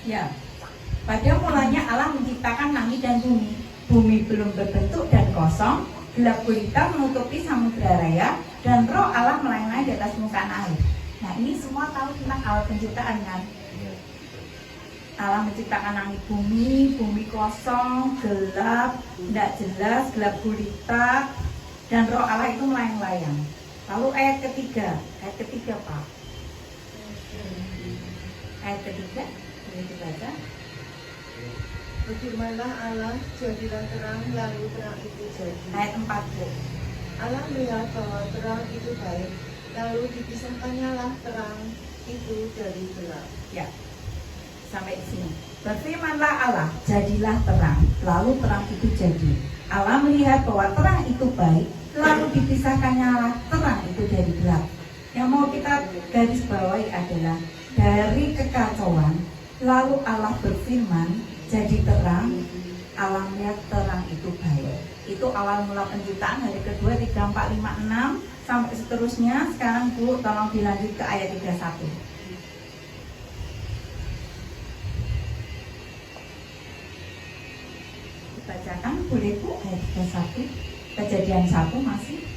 Ya, pada mulanya Allah menciptakan langit dan bumi. Bumi belum berbentuk dan kosong, gelap gulita menutupi samudra raya, dan roh Allah melayang-layang di atas muka air. Nah, ini semua tahu tentang awal penciptaan kan? Allah menciptakan langit bumi, bumi kosong, gelap, tidak jelas, gelap gulita, dan roh Allah itu melayang-layang. Lalu ayat ketiga Pak. Ayat ketiga, boleh dibaca. Berfirmanlah Allah, jadilah terang, lalu terang itu jadi. Ayat 4 Bu. Allah melihat bahwa terang itu baik, lalu dipisahkannya lah terang itu dari gelap. Ya, sampai sini. Berfirmanlah Allah, jadilah terang, lalu terang itu jadi. Allah melihat bahwa terang itu baik, lalu dipisahkannya lah terang itu dari gelap. Yang mau kita garis bawahi adalah dari kekacauan, lalu Allah berfirman, jadi terang. Allah melihat terang itu baik. Itu awal mula penciptaan, hari kedua, 3, 4, 5, 6 sampai seterusnya. Sekarang Bu, tolong dilanjut ke ayat 31. Bacakan boleh Bu, ayat 31. Kejadian 1 masih.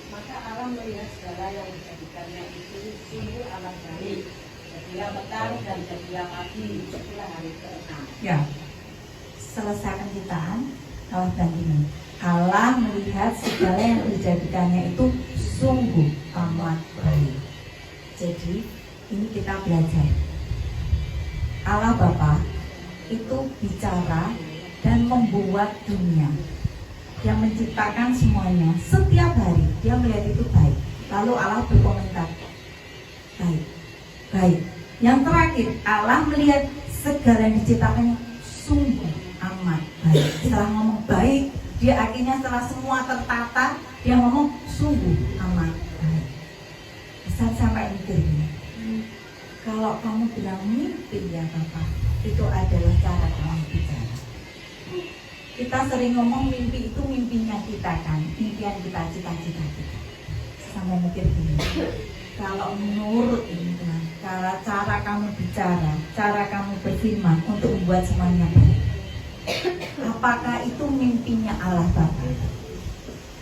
Maka Allah melihat segala yang dijadikannya itu sungguh amat baik. Jadilah petang dan jadilah pagi, setelah hari ke-6. Ya, selesai penciptaan Allah bilang gini, Allah melihat segala yang dijadikannya itu sungguh amat baik. Jadi ini kita belajar, Allah Bapa itu bicara dan membuat dunia. Dia menciptakan semuanya. Setiap hari dia melihat itu baik. Lalu Allah berkomentar, baik, baik. Yang terakhir, Allah melihat segala yang diciptakannya sungguh amat baik. Setelah ngomong baik, dia akhirnya setelah semua tertata, dia ngomong sungguh amat baik. Saya sampai mikir ini, kalau kamu bilang mimpi ya Bapak, itu adalah cara kamu bicara. Kita sering ngomong mimpi itu mimpinya kita kan, impian kita, cita-cita kita. Sampai mikir gini, kalau menurut ini Tuhan, kalau cara kamu bicara, cara kamu berfirman untuk membuat semuanya baik, apakah itu mimpinya Allah Bapa?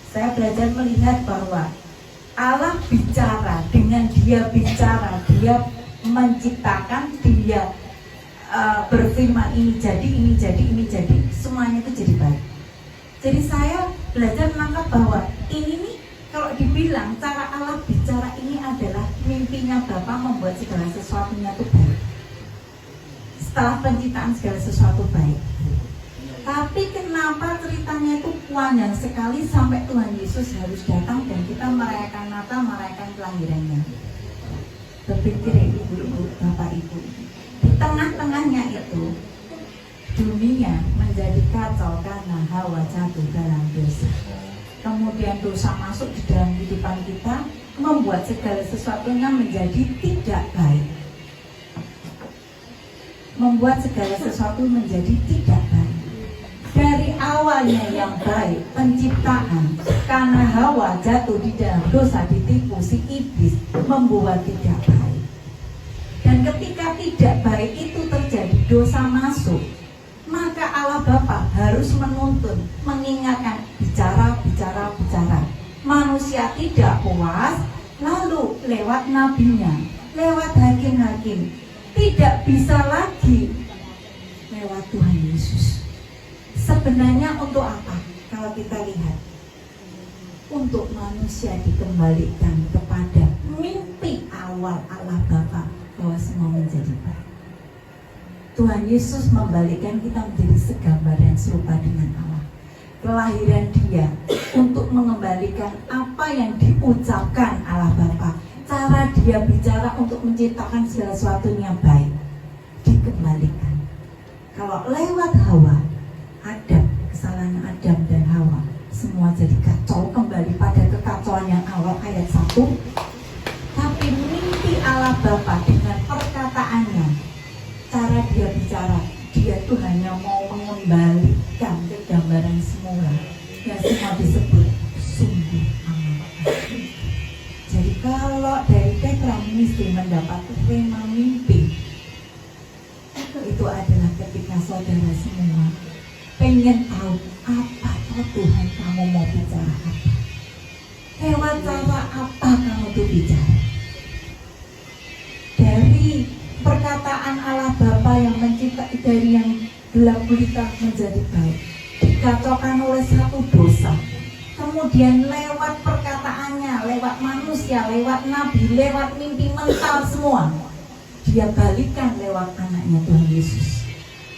Saya belajar melihat bahwa Allah bicara, dengan dia bicara, dia menciptakan, dia berfirman ini jadi, ini jadi, ini jadi, semuanya itu jadi baik. Jadi saya belajar menangkap bahwa ini nih, kalau dibilang cara Allah bicara ini adalah mimpinya Bapa membuat segala sesuatunya itu baik. Setelah penciptaan segala sesuatu baik. Tapi kenapa ceritanya itu panjang sekali sampai Tuhan Yesus harus datang dan kita merayakan Natal, merayakan kelahirannya. Berpikir ibu-ibu, bapak ibu, di tengah-tengahnya itu dunia menjadi kacau karena Hawa jatuh dalam dosa. Kemudian dosa masuk di dalam kehidupan kita, membuat segala sesuatunya menjadi tidak baik. Membuat segala sesuatu menjadi tidak baik. Dari awalnya yang baik, penciptaan, karena Hawa jatuh di dalam dosa, ditipu si iblis, membuat tidak baik. Dan ketika tidak baik itu terjadi, dosa masuk, maka Allah Bapa harus menuntun, mengingatkan, bicara. Manusia tidak puas, lalu lewat nabinya, lewat hakim-hakim, tidak bisa lagi lewat Tuhan Yesus. Sebenarnya untuk apa? Kalau kita lihat, untuk manusia dikembalikan kepada mimpi awal Allah Bapa bahwa semua menjadi baik. Tuhan Yesus membalikkan kita menjadi segambar dan serupa dengan Allah. Kelahiran dia untuk mengembalikan apa yang diucapkan Allah Bapa. Cara dia bicara untuk menciptakan segala sesuatunya baik, dikembalikan. Kalau lewat Hawa, Adam, kesalahan Adam dan Hawa, semua jadi kacau, kembali pada kekacauan yang awal ayat 1. Tapi mimpi Allah Bapa dengan perkataannya, cara dia bicara, dia tuh hanya mau mengembalikan ke gambaran semula yang semua disebut sungguh amat baik. Jadi kalau dari Petra Ministry mendapat rema mimpi, itu adalah ketika saudara semua pengen tahu apa toh Tuhan kamu mau bicara apa. Lewat cara apa kamu tuh bicara? Dari perkataan Allah Bapa yang mencipta, dari yang gelap gulita menjadi baik, dikacaukan oleh satu dosa, kemudian lewat perkataannya, lewat manusia, lewat nabi, lewat mimpi mental semua, dia balikan lewat anaknya Tuhan Yesus,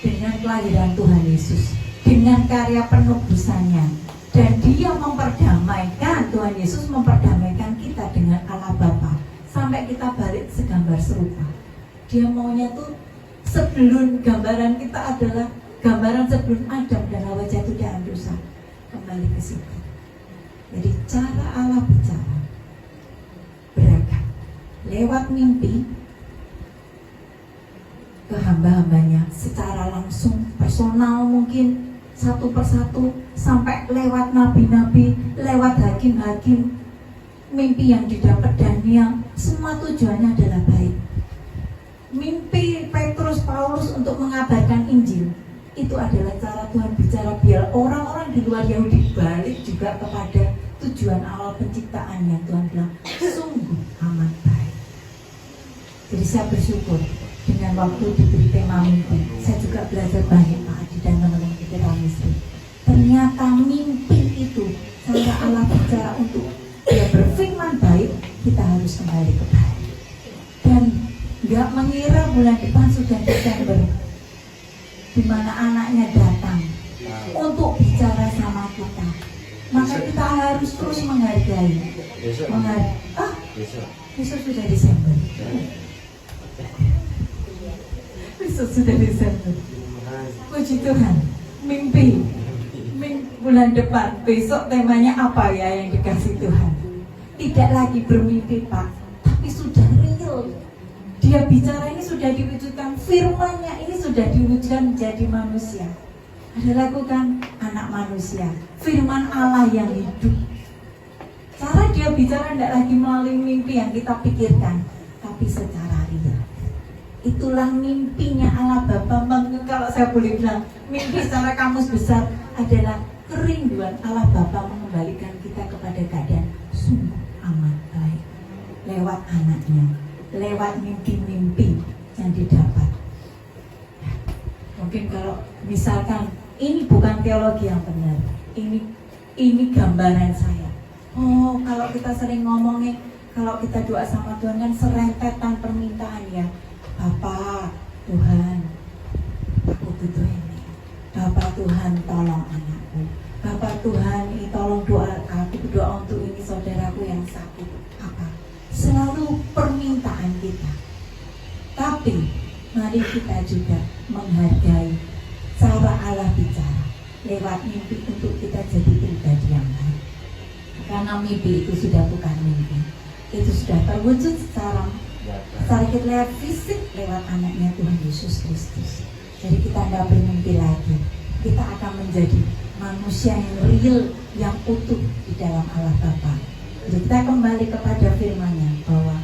dengan kelahiran Tuhan Yesus, dengan karya penebusannya. Dan dia memperdamaikan, Tuhan Yesus memperdamaikan kita dengan Allah Bapa sampai kita balik segambar serupa. Dia maunya tuh sebelum gambaran kita adalah gambaran sebelum Adam dan Hawa jatuh dalam dosa, kembali ke situ. Jadi cara Allah bicara beragam, lewat mimpi ke hamba-hambanya secara langsung, personal mungkin, satu persatu, sampai lewat nabi-nabi, lewat hakim-hakim, mimpi yang didapat Daniel, semua tujuannya adalah baik. Mimpi Petrus, Paulus untuk mengabarkan Injil, itu adalah cara Tuhan bicara biar orang-orang di luar Yahudi balik juga kepada tujuan awal penciptaannya. Tuhan bilang, sungguh amat baik. Jadi saya bersyukur dengan waktu diberi tema mimpi, saya juga belajar banyak Pak Adi dan teman-teman kita istri. Ternyata mimpi itu cara Allah bicara untuk dia berfirman baik, kita harus kembali ke baik. Dan gak mengira bulan depan sudah Desember, di mana anaknya datang untuk bicara sama kita, maka kita harus terus menghargai. Besok sudah Desember. Besok sudah Desember. Puji Tuhan. Mimpi bulan depan, besok temanya apa ya yang dikasih Tuhan? Tidak lagi bermimpi Pak, tapi sudah real. Dia bicara ini sudah diwujudkan, firman-Nya ini sudah diwujudkan menjadi manusia. Ada lakukan anak manusia, firman Allah yang hidup. Cara dia bicara tidak lagi melalui mimpi yang kita pikirkan, tapi secara real. Itulah mimpinya Allah Bapa. Kalau saya boleh bilang, mimpi secara kamus besar adalah kerinduan Allah Bapa mengembalikan kita kepada keadaan sungguh amat baik lewat anaknya, lewat mimpi-mimpi yang didapat. Mungkin kalau misalkan ini bukan teologi yang benar, ini gambaran saya. Oh, kalau kita sering ngomongin, kalau kita doa sama Tuhan kan serentetan permintaan ya. Bapak Tuhan, aku butuh ini. Bapak Tuhan, tolong anakku. Bapak Tuhan, ini tolong doa aku, berdoa untuk ini saudaraku yang sakit. Apa? Selalu permintaan kita. Tapi mari kita juga menghargai cara Allah bicara lewat mimpi untuk kita jadi pribadi yang baik. Karena mimpi itu sudah bukan mimpi, itu sudah terwujud secara kita lihat fisik lewat anaknya Tuhan Yesus Kristus. Jadi kita tidak bermimpi lagi, kita akan menjadi manusia yang real, yang utuh di dalam Allah Bapa. Jadi kita kembali kepada firman-Nya bahwa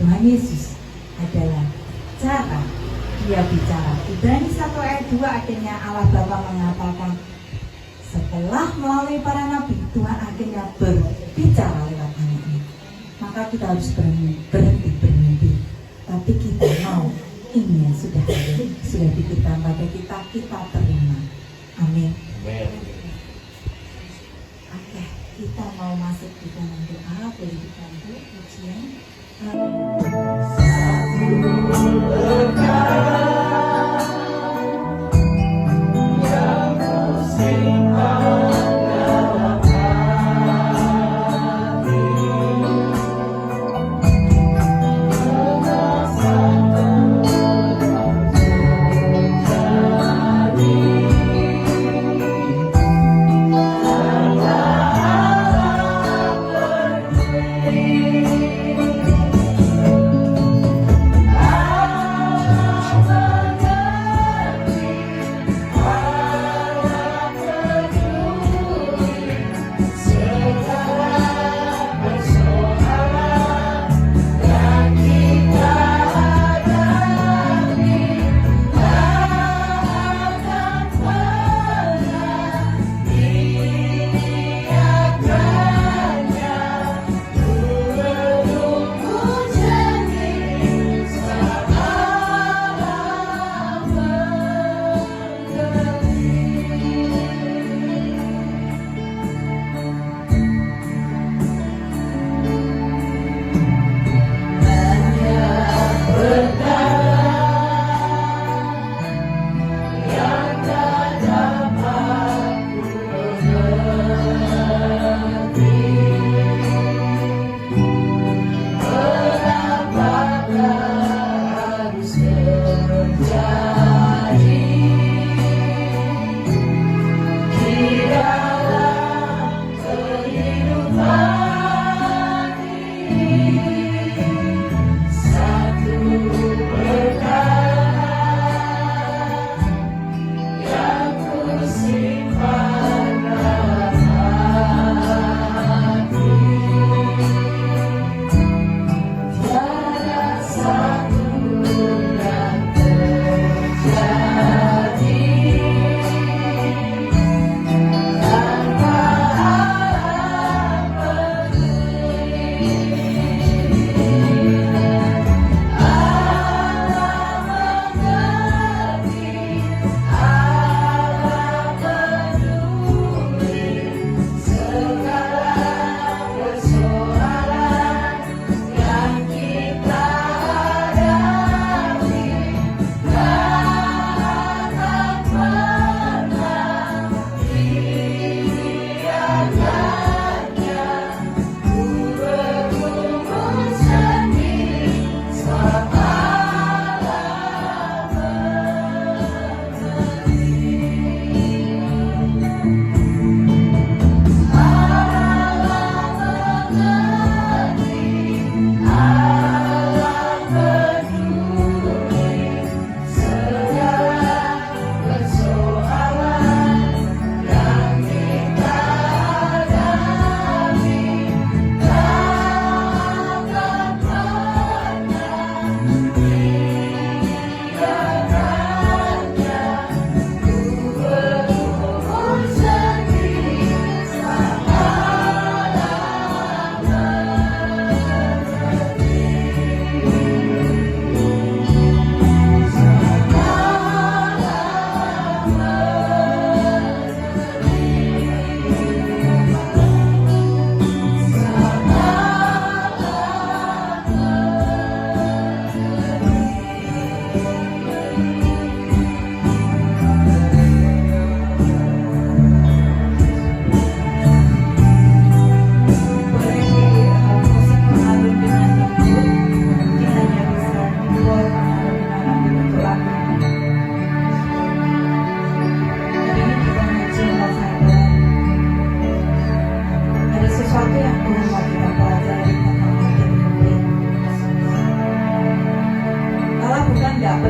Tuhan Yesus adalah cara dia bicara. Ibrani 1 ayat 2 akhirnya Allah Bapa mengatakan setelah melalui para nabi, Tuhan akhirnya berbicara lewat anaknya. Maka kita harus berhenti bermimpi. Tapi kita mau ini yang sudah ada, sudah diberikan pada kita terima. Amin. Oke, kita mau masuk di dalam doa. Boleh dibantu ujian.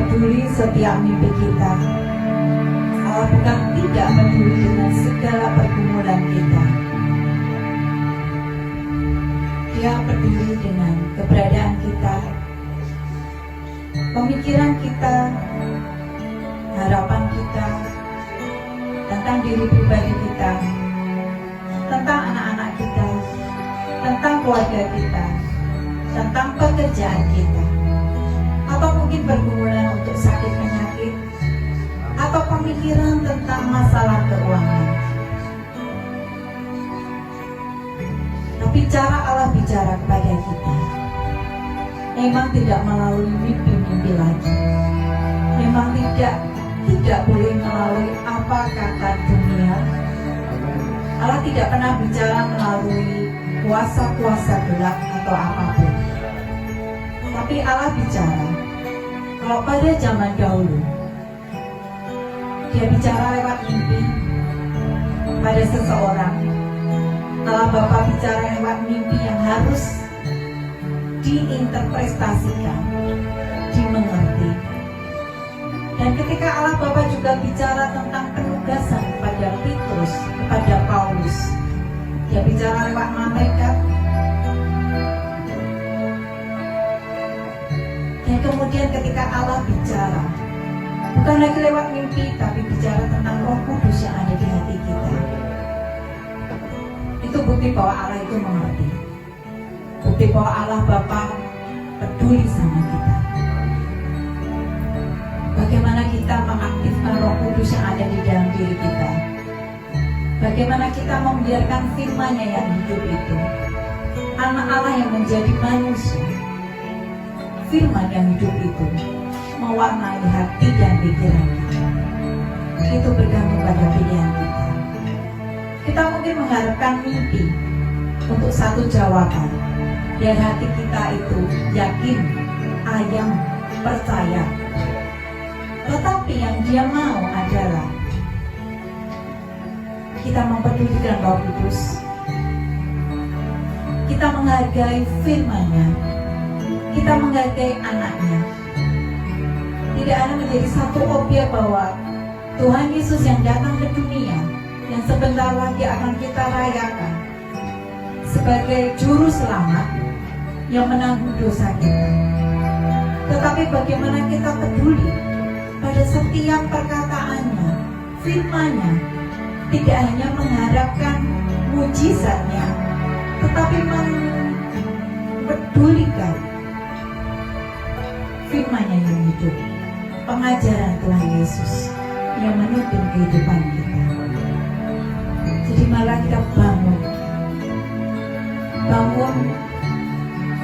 peduli setiap mimpi kita. Allah bukan tidak peduli dengan segala pergumulan kita. Dia peduli dengan keberadaan kita, pemikiran kita, harapan kita, tentang diri pribadi kita, tentang anak-anak kita, tentang keluarga kita, tentang pekerjaan kita, atau mungkin pergumulan untuk sakit penyakit, atau pemikiran tentang masalah keuangan. Tapi cara Allah bicara kepada kita memang tidak melalui mimpi-mimpi lagi. Memang tidak boleh melalui apa kata dunia. Allah tidak pernah bicara melalui kuasa-kuasa gelap atau apapun. Tapi Allah bicara, kalau pada zaman dahulu Dia bicara lewat mimpi pada seseorang. Allah Bapa bicara lewat mimpi yang harus diinterpretasikan, dimengerti. Dan ketika Allah Bapa juga bicara tentang penugasan kepada Petrus, kepada Paulus, Dia bicara lewat malaikat. Dan kemudian ketika Allah bicara, bukan lagi lewat mimpi, tapi bicara tentang Roh Kudus yang ada di hati kita. Itu bukti bahwa Allah itu mengerti. Bukti bahwa Allah Bapa peduli sama kita. Bagaimana kita mengaktifkan Roh Kudus yang ada di dalam diri kita. Bagaimana kita membiarkan firman-Nya yang hidup itu, anak Allah yang menjadi manusia, firman yang hidup itu mewarnai hati dan pikiran kita. Itu bergantung pada pilihan kita. Kita mungkin mengharapkan mimpi untuk satu jawaban, biar hati kita itu yakin, ayam, percaya. Tetapi yang Dia mau adalah kita mempedulikan Roh Kudus, kita menghargai firman-Nya, kita menghargai anak-Nya. Tidak ada menjadi satu objek bahwa Tuhan Yesus yang datang ke dunia, yang sebentar lagi akan kita rayakan sebagai juru selamat yang menanggung dosa kita. Tetapi bagaimana kita peduli pada setiap perkataannya, firman-Nya, tidak hanya mengharapkan mujizatnya, tetapi mempedulikan firman-Nya yang hidup, pengajaran Tuhan Yesus yang menuntun kehidupan kita. Jadi malah kita bangun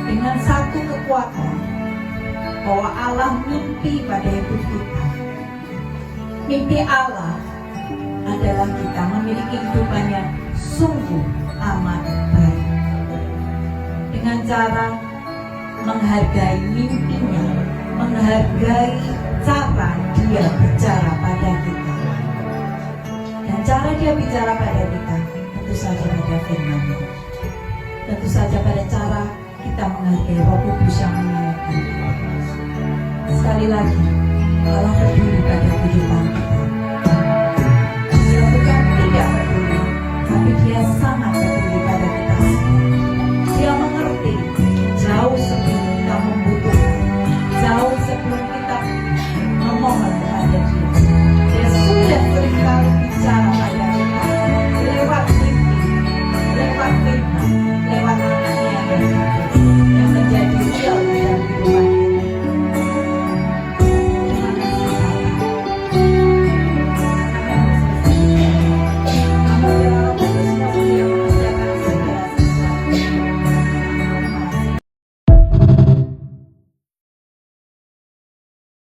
dengan satu kekuatan bahwa Allah mimpi pada hidup kita. Mimpi Allah adalah kita memiliki kehidupan yang sungguh amat baik, dengan cara menghargai mimpinya, menghargai cara Dia bicara pada kita. Dan cara Dia bicara pada kita tentu saja pada firman-Nya, tentu saja pada cara kita menghargai Roh Kudus yang mengingatkan kita. Sekali lagi, Allah peduli pada kehidupan kita.